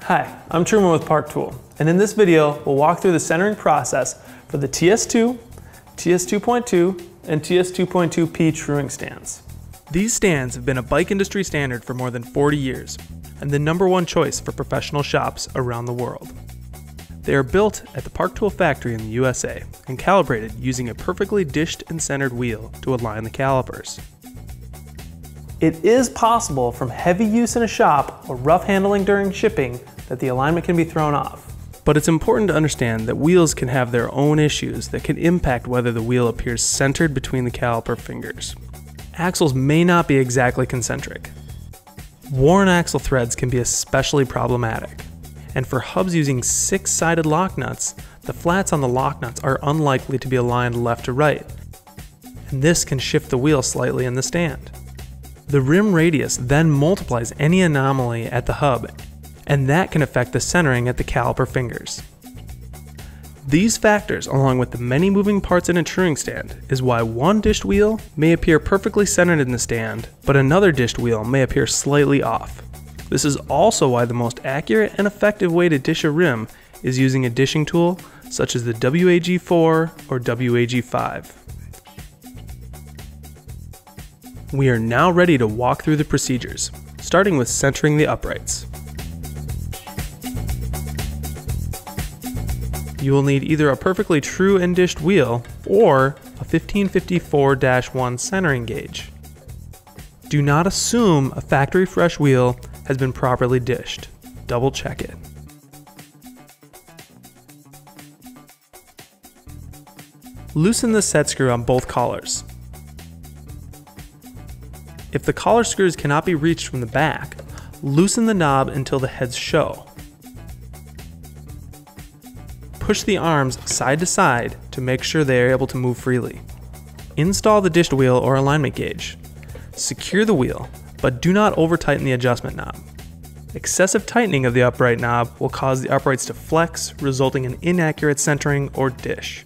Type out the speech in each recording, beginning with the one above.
Hi, I'm Truman with Park Tool, and in this video, we'll walk through the centering process for the TS-2, TS-2.2, and TS-2.2P truing stands. These stands have been a bike industry standard for more than 40 years, and the #1 choice for professional shops around the world. They are built at the Park Tool factory in the USA and calibrated using a perfectly dished and centered wheel to align the calipers. It is possible from heavy use in a shop or rough handling during shipping that the alignment can be thrown off. But it's important to understand that wheels can have their own issues that can impact whether the wheel appears centered between the caliper fingers. Axles may not be exactly concentric. Worn axle threads can be especially problematic. And for hubs using 6-sided lock nuts, the flats on the lock nuts are unlikely to be aligned left to right. And this can shift the wheel slightly in the stand. The rim radius then multiplies any anomaly at the hub, and that can affect the centering at the caliper fingers. These factors, along with the many moving parts in a truing stand, is why one dished wheel may appear perfectly centered in the stand, but another dished wheel may appear slightly off. This is also why the most accurate and effective way to dish a rim is using a dishing tool such as the WAG-4 or WAG-5. We are now ready to walk through the procedures, starting with centering the uprights. You will need either a perfectly true and dished wheel or a 1554-1 centering gauge. Do not assume a factory fresh wheel has been properly dished. Double check it. Loosen the set screw on both collars. If the collar screws cannot be reached from the back, loosen the knob until the heads show. Push the arms side to side to make sure they are able to move freely. Install the dished wheel or alignment gauge. Secure the wheel, but do not over-tighten the adjustment knob. Excessive tightening of the upright knob will cause the uprights to flex, resulting in inaccurate centering or dish.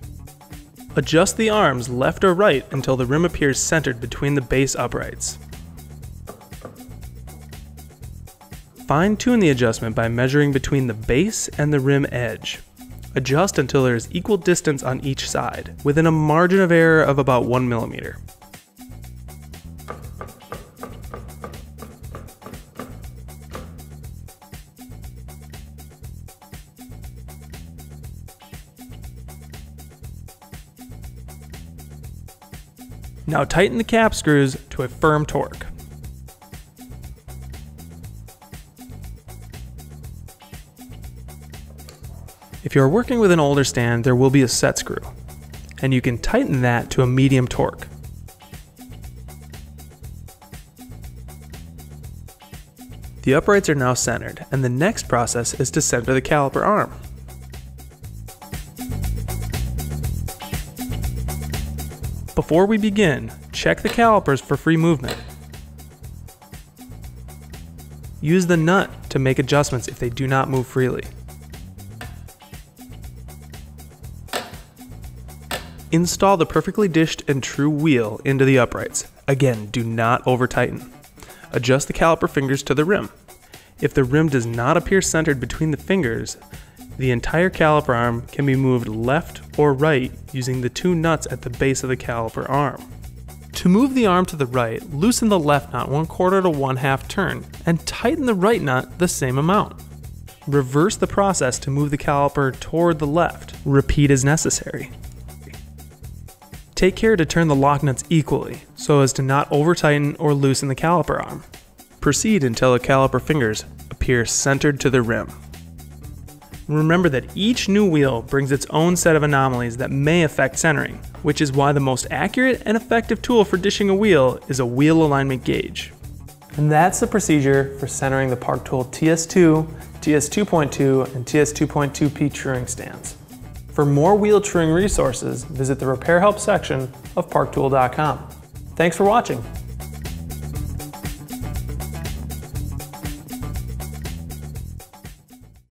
Adjust the arms left or right until the rim appears centered between the base uprights. Fine-tune the adjustment by measuring between the base and the rim edge. Adjust until there is equal distance on each side, within a margin of error of about 1 millimeter. Now tighten the cap screws to a firm torque. If you are working with an older stand, there will be a set screw, and you can tighten that to a medium torque. The uprights are now centered, and the next process is to center the caliper arm. Before we begin, check the calipers for free movement. Use the nut to make adjustments if they do not move freely. Install the perfectly dished and true wheel into the uprights. Again, do not over-tighten. Adjust the caliper fingers to the rim. If the rim does not appear centered between the fingers, the entire caliper arm can be moved left or right using the 2 nuts at the base of the caliper arm. To move the arm to the right, loosen the left nut 1/4 to 1/2 turn and tighten the right nut the same amount. Reverse the process to move the caliper toward the left. Repeat as necessary. Take care to turn the lock nuts equally so as to not over-tighten or loosen the caliper arm. Proceed until the caliper fingers appear centered to the rim. Remember that each new wheel brings its own set of anomalies that may affect centering, which is why the most accurate and effective tool for dishing a wheel is a wheel alignment gauge. And that's the procedure for centering the Park Tool TS-2, TS-2.2, and TS-2.2P truing stands. For more wheel truing resources, visit the Repair Help section of parktool.com. Thanks for watching.